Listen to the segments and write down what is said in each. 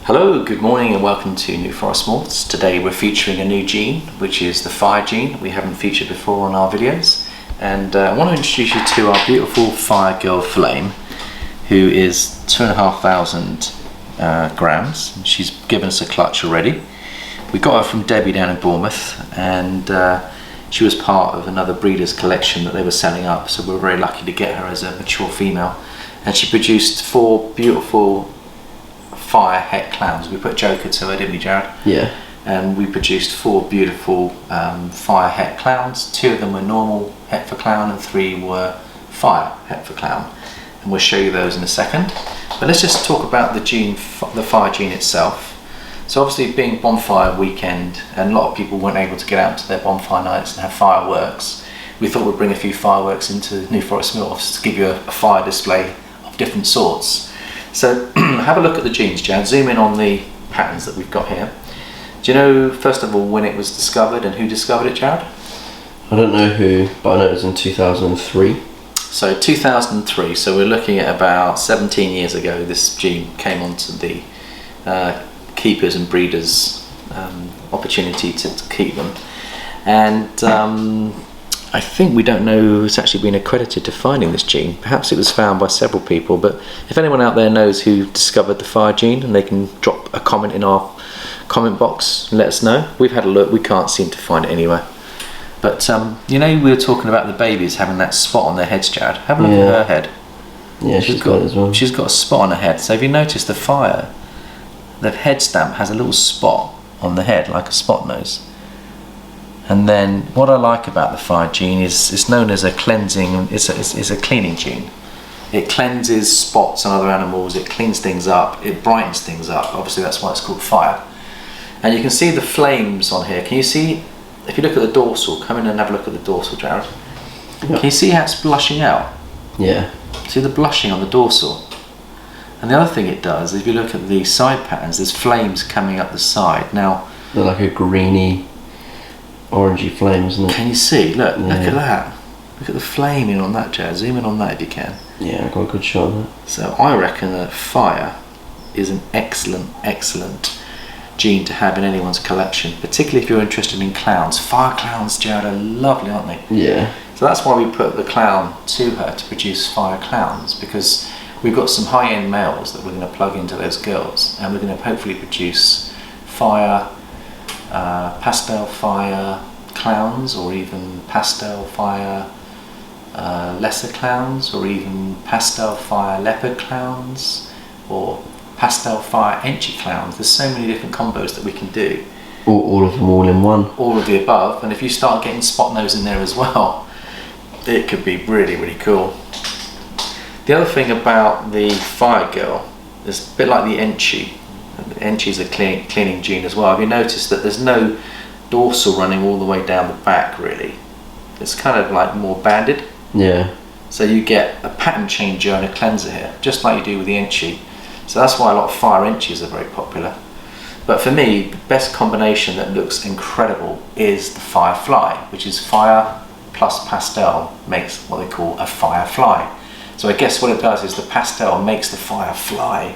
Hello, good morning and welcome to New Forest Morphs. Today we're featuring a new gene, which is the fire gene we haven't featured before on our videos. And I want to introduce you to our beautiful fire girl Flame, who is 2,500 grams. She's given us a clutch already. We got her from Debbie down in Bournemouth, and she was part of another breeder's collection that they were selling up, so we were very lucky to get her as a mature female. And she produced 4 beautiful fire het clowns. We put Joker to her, didn't we, Jared? Yeah. And we produced 4 beautiful fire het clowns. 2 of them were normal het for clown and 3 were fire het for clown. And we'll show you those in a second. But let's just talk about the gene, the fire gene itself. So obviously, being bonfire weekend, and a lot of people weren't able to get out to their bonfire nights and have fireworks, we thought we'd bring a few fireworks into New Forest Morphs to give you a fire display of different sorts. So have a look at the genes, Jan. Zoom in on the patterns that we've got here. Do you know, first of all, when it was discovered and who discovered it, Jared? I don't know who, but I know it was in 2003. So 2003, so we're looking at about 17 years ago, this gene came onto the keepers and breeders opportunity to keep them. And I think we don't know who's actually been accredited to finding this gene. Perhaps it was found by several people, but if anyone out there knows who discovered the fire gene, and they can drop a comment in our comment box and let us know. We've had a look, we can't seem to find it anywhere. But you know, we were talking about the babies having that spot on their heads, Jared. Have a look at her head. Yeah, she's got it as well. She's got a spot on her head. So if you notice, the head stamp has a little spot on the head, like a spot nose. And then what I like about the fire gene is it's known as a cleansing, it's a cleaning gene. It cleanses spots on other animals, it cleans things up, it brightens things up. Obviously that's why it's called fire. And you can see the flames on here. Can you see, if you look at the dorsal, come in and have a look at the dorsal, Jared. Yep. Can you see how it's blushing out? Yeah. See the blushing on the dorsal? And the other thing it does, if you look at the side patterns, there's flames coming up the side. Now, they're like a greeny, orangey flame, isn't it? Can you see? Look, look at that. Look at the flaming on that, Jared. Zoom in on that if you can. Yeah, I got a good shot of that. So I reckon that fire is an excellent gene to have in anyone's collection, particularly if you're interested in clowns. Fire clowns, Jared, are lovely, aren't they? Yeah. So that's why we put the clown to her to produce fire clowns, because we've got some high-end males that we're going to plug into those girls, and we're going to hopefully produce fire, pastel fire clowns, or even pastel fire lesser clowns, or even pastel fire leopard clowns, or pastel fire enchy clowns. There's so many different combos that we can do. All of them all in one. All of the above, and if you start getting spot nose in there as well, it could be really cool. The other thing about the fire girl is a bit like the enchy. The enchy is a cleaning gene as well. Have you noticed that there's no dorsal running all the way down the back really? It's kind of like more banded. Yeah. So you get a pattern changer and a cleanser here, just like you do with the enchy. So that's why a lot of fire enchies are very popular. But for me, the best combination that looks incredible is the firefly, which is fire plus pastel makes what they call a firefly. So I guess what it does is the pastel makes the firefly,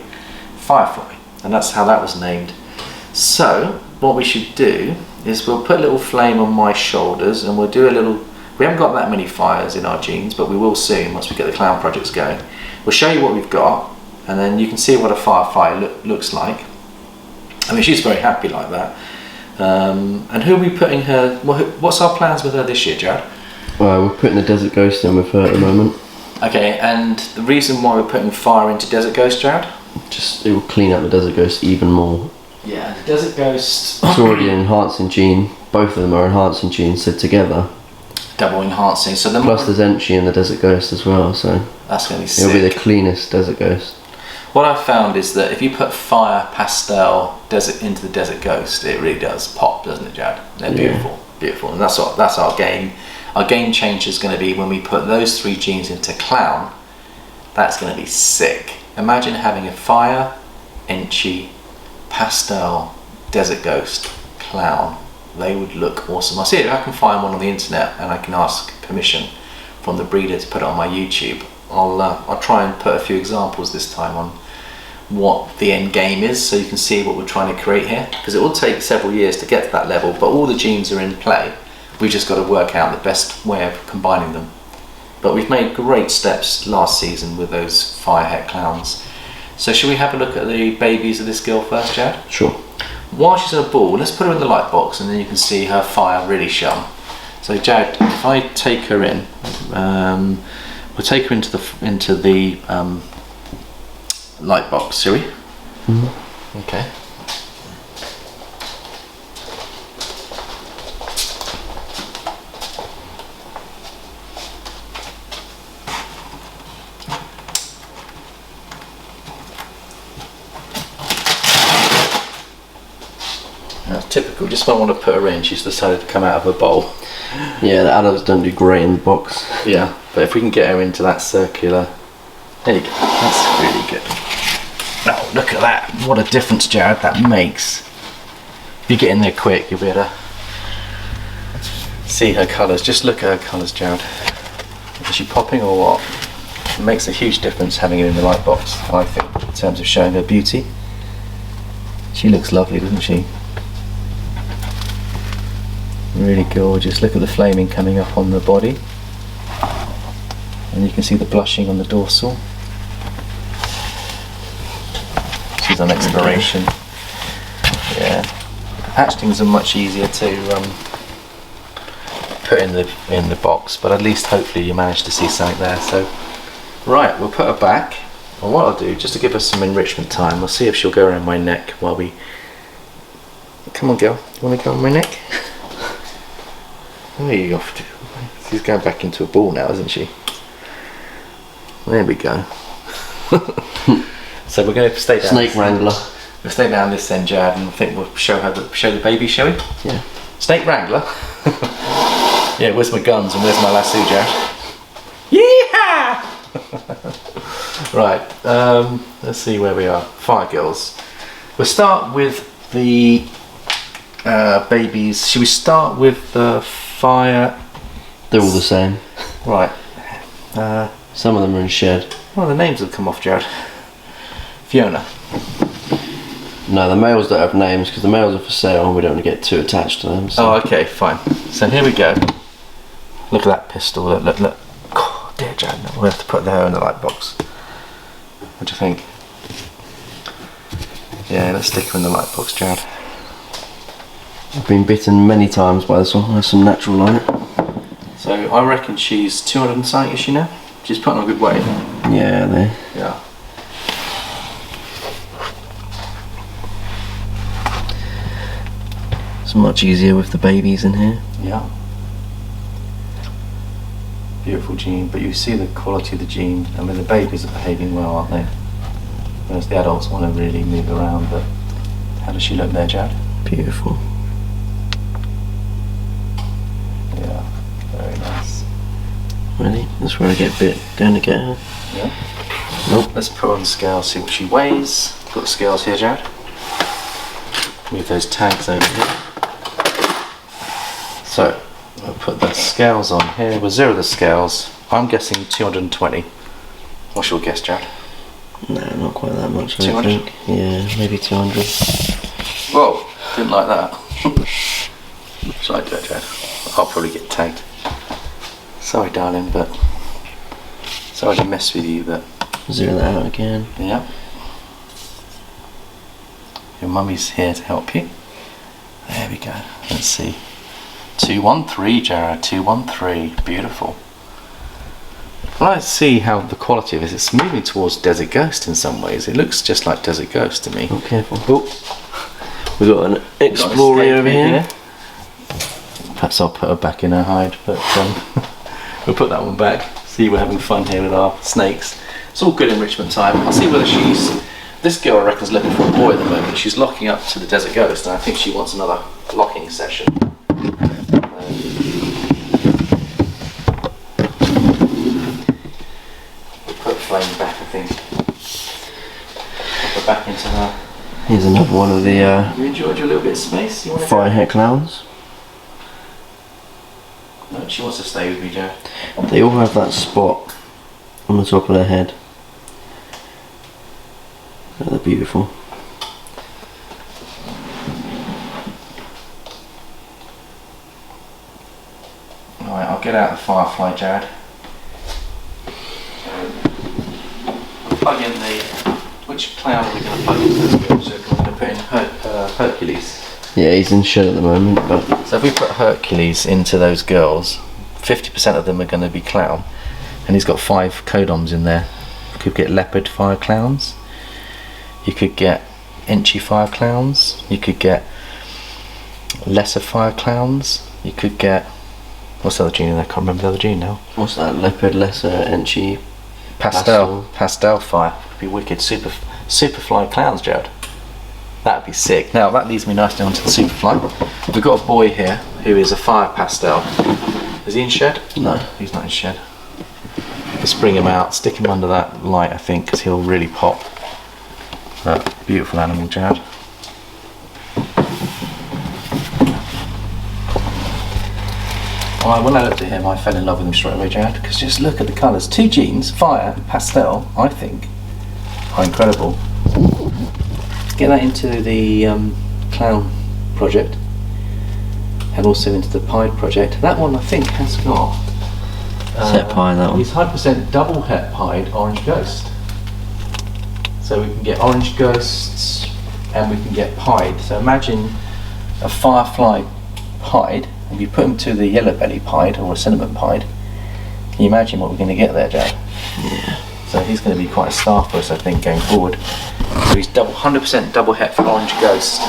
and that's how that was named. So what we should do is we'll put a little flame on my shoulders, and we'll do a little, we haven't got that many fires in our genes, but we will soon once we get the clown projects going. We'll show you what we've got, and then you can see what a firefly looks like. I mean, she's very happy like that. And who are we putting her, what's our plans with her this year, Jared? Well, we're putting the Desert Ghost in with her at the moment. Okay, and the reason why we're putting fire into Desert Ghost, Jared? Just, it will clean up the Desert Ghost even more. Yeah, the Desert Ghost... It's already an enhancing gene. Both of them are enhancing genes, so together. Double enhancing. So then plus there's enchy in the Desert Ghost as well, so... That's going to be sick. It'll be the cleanest Desert Ghost. What I've found is that if you put fire, pastel, desert into the Desert Ghost, it really does pop, doesn't it, Jared? They're beautiful, beautiful. And that's our game. Our game changer is going to be when we put those 3 genes into clown. That's going to be sick. Imagine having a fire, enchy, pastel, Desert Ghost, clown. They would look awesome. I'll see if I can find one on the internet, and I can ask permission from the breeder to put it on my YouTube. I'll try and put a few examples this time what the end game is, so you can see what we're trying to create here, because it will take several years to get to that level, but all the genes are in play. We've just got to work out the best way of combining them. But we've made great steps last season with those Firehead clowns. So should we have a look at the babies of this girl first, Jared? Sure. While she's in a ball, let's put her in the light box and then you can see her fire really shone. So Jared, if I take her in, we'll take her into the light box, shall we? Mm-hmm. Okay. That's typical, just when I want to put her in, she's decided to come out of her bowl. Yeah, the adults don't do great in the box. Yeah, but if we can get her into that circular, there you go, that's really good. Oh, look at that, what a difference, Jared, that makes. If you get in there quick, you'll be able to see her colours. Just look at her colours, Jared. Is she popping or what? It makes a huge difference having her in the light box, I think, in terms of showing her beauty. She looks lovely, doesn't she? Really gorgeous. Look at the flaming coming up on the body, and you can see the blushing on the dorsal. She's on exploration. Yeah, hatchlings are much easier to put in the box, but at least hopefully you managed to see something there. So right, we'll put her back, and what I'll do, just to give her some enrichment time, I'll see if she'll go around my neck while we... Come on girl, you want to go on my neck? Where are you off to? She's going back into a ball now, isn't she? There we go. So we're going to stay down. Snake wrangler. We'll stay down this end, Jared, and I think we'll show the baby, shall we? Yeah. Snake wrangler. Yeah. Where's my guns and where's my lasso, Jared? Yeehaw! Right. Let's see where we are. Fire girls. We'll start with the babies. Should we start with the fire? They're all the same. Right. Some of them are in shed. Well, the names have come off, Jared. Fiona. No, the males don't have names because the males are for sale and we don't want to get too attached to them. So. Oh, okay, fine. So here we go. Look at that pistol. Look. Oh, dear Jared, we'll have to put her in the light box. What do you think? Yeah, let's stick her in the light box, Jared. I've been bitten many times by this one. There's some natural on it. So I reckon she's 200 and something, is she now? She's putting on a good weight. Yeah, they. Yeah. It's much easier with the babies in here. Yeah. Beautiful gene, but you see the quality of the gene. I mean, the babies are behaving well, aren't they? Whereas the adults want to really move around, but how does she look there, Jared? Beautiful. Yeah, very nice. Ready? That's where I get bit. Going to get her. Yeah. Nope. Let's put her on the scale, see what she weighs. Got the scales here, Jared. Move those tags over here. So, I'll put the scales on here. We'll zero the scales. I'm guessing 220. What's your guess, Jared? No, not quite that much. 200? I think. Yeah, maybe 200. Whoa, didn't like that. Shall I do it, Jared? I'll probably get tagged. Sorry, darling, but sorry to mess with you, but Zero that out again. yeah. Your mummy's here to help you. There we go. Let's see. 213, Jared. 213. Beautiful. Well, let's see how the quality of this. It's moving towards Desert Ghost in some ways. It looks just like Desert Ghost to me. Oh, careful. Oh. We've got an Explorer over here. Perhaps I'll put her back in her hide, but we'll put that one back. See, we're having fun here with our snakes. It's all good enrichment time. I'll see whether she's... This girl, I reckon, is looking for a boy at the moment. She's locking up to the Desert Ghost, and I think she wants another locking session. We'll put Flame back, I think. Put her back into her... Here's another one of the You enjoyed your little bit of space? You want to Firehead clowns. No, she wants to stay with me, Joe. They all have that spot on the top of their head. Oh, they're beautiful. Alright, I'll get out the firefly, Jared. Plug in the... Which cloud are we going to plug into this build? So we're going to put in Hercules. Yeah, he's in shed at the moment, but... So if we put Hercules into those girls, 50% of them are going to be clown. And he's got 5 codoms in there. You could get leopard fire clowns. You could get inchy fire clowns. You could get lesser fire clowns. You could get... What's the other gene in there? I can't remember the other gene now. What's that? Leopard, lesser, inchy... Pastel fire. Could be wicked. Superfly clowns, Jared. That'd be sick. Now that leads me nicely onto the Superfly. We've got a boy here who is a fire pastel. Is he in shed? No. He's not in shed. Just bring him out, stick him under that light, I think, because he'll really pop. Beautiful animal, Jared. When I looked at him, I fell in love with him straight away, Jared, because just look at the colours. 2 genes, fire and pastel, I think, are incredible. Get that into the clown project and also into the pied project. That one I think has got Het pied, that one. He's 100% double het pied orange ghost. So we can get orange ghosts and we can get pied. So imagine a firefly pied, and you put him to the yellow belly pied or a cinnamon pied. Can you imagine what we're going to get there, Jack? Yeah. So he's going to be quite a star for us, I think, going forward. So he's 100% double het for orange ghost.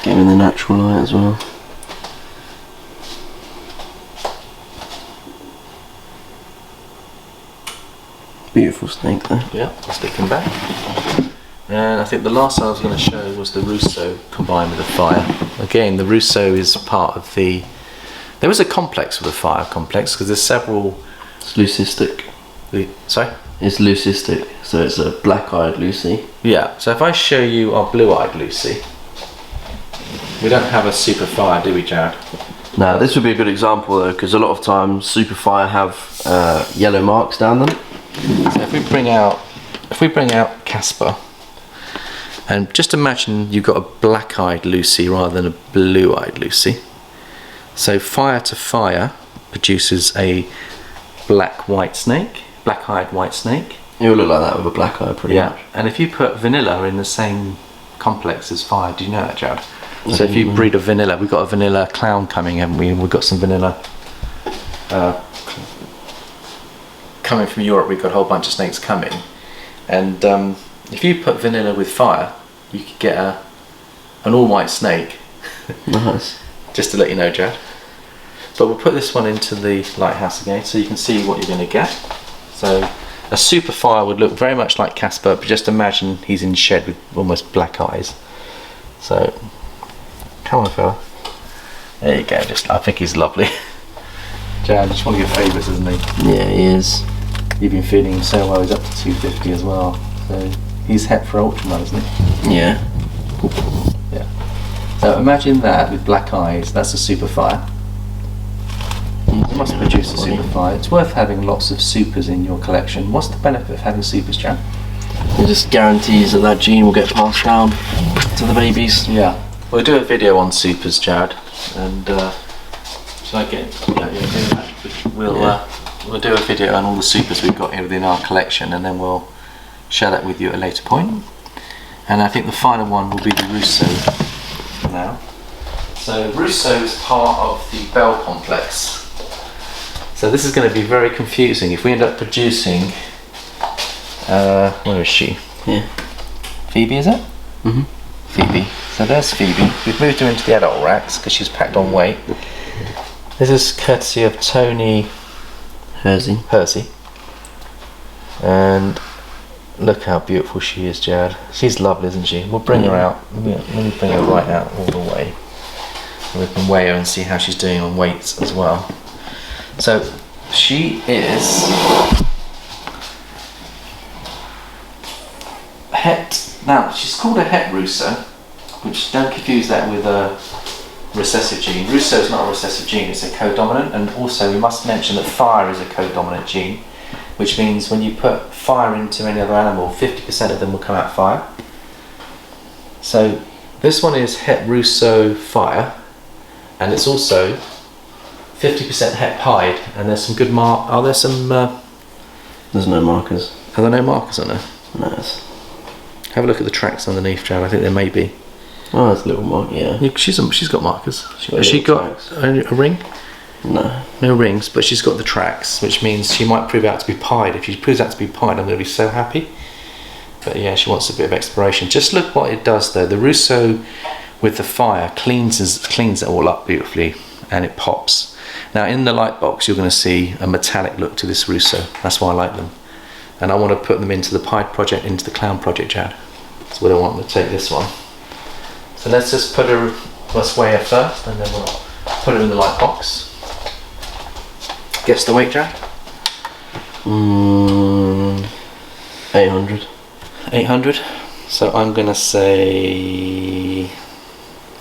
Get him in the natural light as well. Beautiful snake there. Yeah, I'll stick him back. And I think the last one I was going to show was the Russo combined with the fire. Again, the Russo is part of the... There was a complex with the fire complex because there's several... It's leucistic. Sorry? It's leucistic, so it's a black-eyed Lucy. Yeah, so if I show you our blue-eyed Lucy, we don't have a super fire, do we, Jared? Now, this would be a good example though, because a lot of times super fire have yellow marks down them. So if we bring out Casper, and just imagine you've got a black-eyed Lucy rather than a blue-eyed Lucy. So fire to fire produces a black-white snake, black-eyed white snake. It will look like that with a black eye pretty much. And if you put vanilla in the same complex as fire, do you know that, Jared? So if you breed a vanilla, we've got a vanilla clown coming, haven't we? We've got some vanilla coming from Europe. We've got a whole bunch of snakes coming. And if you put vanilla with fire, you could get an all-white snake. Nice. Just to let you know, Jared. But we'll put this one into the lighthouse again so you can see what you're going to get. So a super fire would look very much like Casper, but just imagine he's in shed with almost black eyes. So, come on, fella. There you go. I think he's lovely. Jared, just one of your favourites, isn't he? Yeah, he is. You've been feeding him so well. He's up to 250 as well. So he's het for Ultraman, isn't he? Yeah. Yeah. So imagine that with black eyes. That's a super fire. You must produce a super fire. It's worth having lots of supers in your collection. What's the benefit of having supers, Jack? It just guarantees that that gene will get passed down to the babies. Yeah. We'll do a video on supers, Jared, and shall I get do that? We'll do a video on all the supers we've got here within our collection, and then we'll share that with you at a later point. And I think the final one will be the Russo for now. So Russo is part of the Bell complex. So this is going to be very confusing if we end up producing. Where is she? Yeah. Phoebe, is it? Mhm. Phoebe. So there's Phoebe. We've moved her into the adult racks because she's packed on weight. This is courtesy of Tony Hersey. And look how beautiful she is, Jared. She's lovely, isn't she? We'll bring her out. Let me bring her right out all the way. And we can weigh her and see how she's doing on weights as well. So she is het. Now she's called a het Russo, which don't confuse that with a recessive gene. Russo is not a recessive gene; it's a codominant. And also, we must mention that fire is a codominant gene, which means when you put fire into any other animal, 50% of them will come out fire. So this one is Het Russo Fire, and it's also 50% hep hide, and there's some good are there some There's no markers. are there no markers on there? No. Have a look at the tracks underneath, Jared. I think there may be. Oh, there's a little mark, yeah. She's got markers. Has she little got tracks. a ring? No. No rings, but she's got the tracks, which means she might prove out to be pied. If she proves out to be pied, I'm going to be so happy. But yeah, she wants a bit of exploration. Just look what it does though. The Russo with the fire cleans it all up beautifully, and it pops. Now in the light box you're going to see a metallic look to this Russo. That's why I like them. And I want to put them into the pied project, into the clown project, Jad. That's what I want to take this one. So let's just put her, let's weigh her first, and then we'll put her in the light box. Guess the weight, Jad? 800. 800. So I'm going to say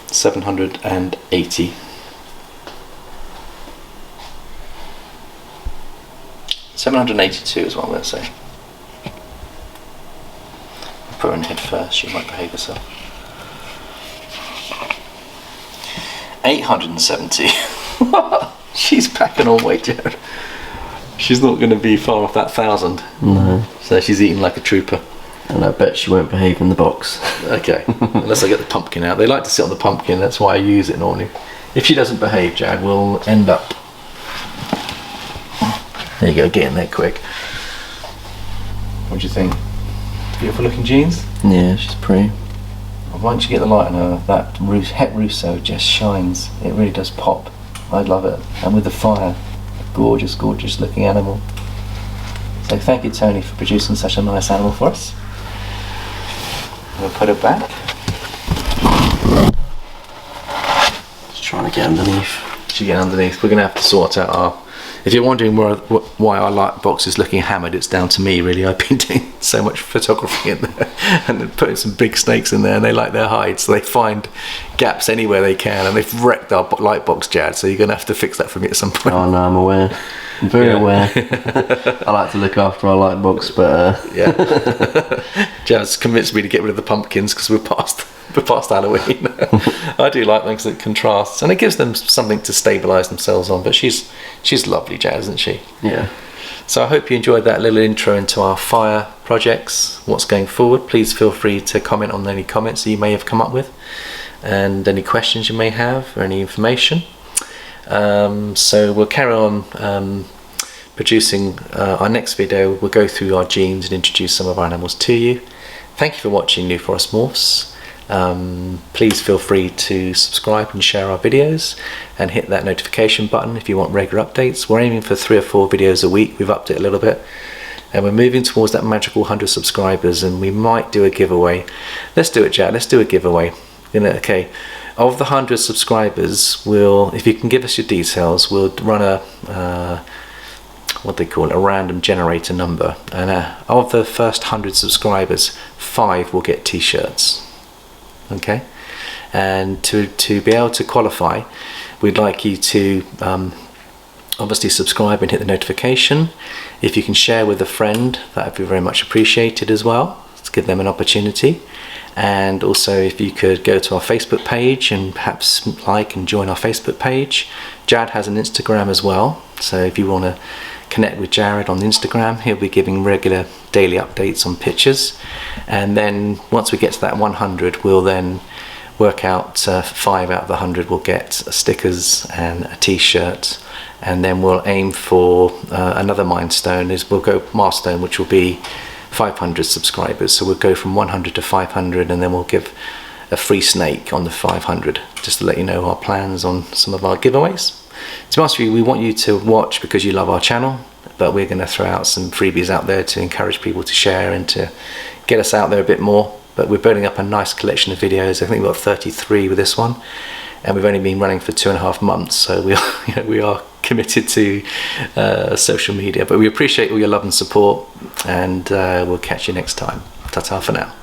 780. 782 is what I'm going to say. Put her in head first, she might behave herself. 870. She's packing on weight, Jared. She's not going to be far off that 1,000. No. So she's eating like a trooper. And I bet she won't behave in the box. Okay, unless I get the pumpkin out. They like to sit on the pumpkin, that's why I use it normally. If she doesn't behave, Jared, we'll end up... There you go, get in there quick. What do you think? Beautiful looking jeans? Yeah, she's pretty. Once you get the light on her, that Het Russo just shines. It really does pop. I love it. And with the fire, gorgeous, gorgeous looking animal. So thank you, Tony, for producing such a nice animal for us. We'll put it back. Just trying to get underneath. She get underneath. We're going to have to sort out our... If you're wondering why our light box is looking hammered, it's down to me, really. I've been doing so much photography in there and then putting some big snakes in there, and they like their hides, so they find gaps anywhere they can, and they've wrecked our light box, Jad, so you're going to have to fix that for me at some point. Oh no, I'm aware. I'm very aware. I like to look after our light box, but... Yeah. Jad's convinced me to get rid of the pumpkins because we're past Halloween. I do like them because it contrasts and it gives them something to stabilise themselves on, but she's lovely, Jazz, isn't she? Yeah. So I hope you enjoyed that little intro into our fire projects, what's going forward. Please feel free to comment on any comments that you may have come up with and any questions you may have or any information. So we'll carry on producing our next video. We'll go through our genes and introduce some of our animals to you. Thank you for watching New Forest Morphs. Please feel free to subscribe and share our videos and hit that notification button if you want regular updates. We're aiming for 3 or 4 videos a week. We've upped it a little bit and we're moving towards that magical 100 subscribers, and we might do a giveaway. Let's do it, Jack. Let's do a giveaway. Okay, of the 100 subscribers, if you can give us your details, we'll run a what they call it, a random generator number, and of the first 100 subscribers, 5 will get t-shirts. Okay, and to be able to qualify, we'd like you to obviously subscribe and hit the notification. If you can share with a friend, that would be very much appreciated as well, to give them an opportunity. And also if you could go to our Facebook page and perhaps like and join our Facebook page. Jad has an Instagram as well, so if you want to connect with Jared on Instagram, he'll be giving regular daily updates on pictures. And then once we get to that 100, we'll then work out 5 out of the 100 will get stickers and a t-shirt, and then we'll aim for another milestone, which will be 500 subscribers. So we'll go from 100 to 500, and then we'll give a free snake on the 500, just to let you know our plans on some of our giveaways. To be honest with you, we want you to watch because you love our channel, but we're going to throw out some freebies out there to encourage people to share and to get us out there a bit more. But we're building up a nice collection of videos. I think we've got 33 with this one, and we've only been running for 2.5 months, so we are committed to social media. But we appreciate all your love and support, and we'll catch you next time. Ta-ta for now.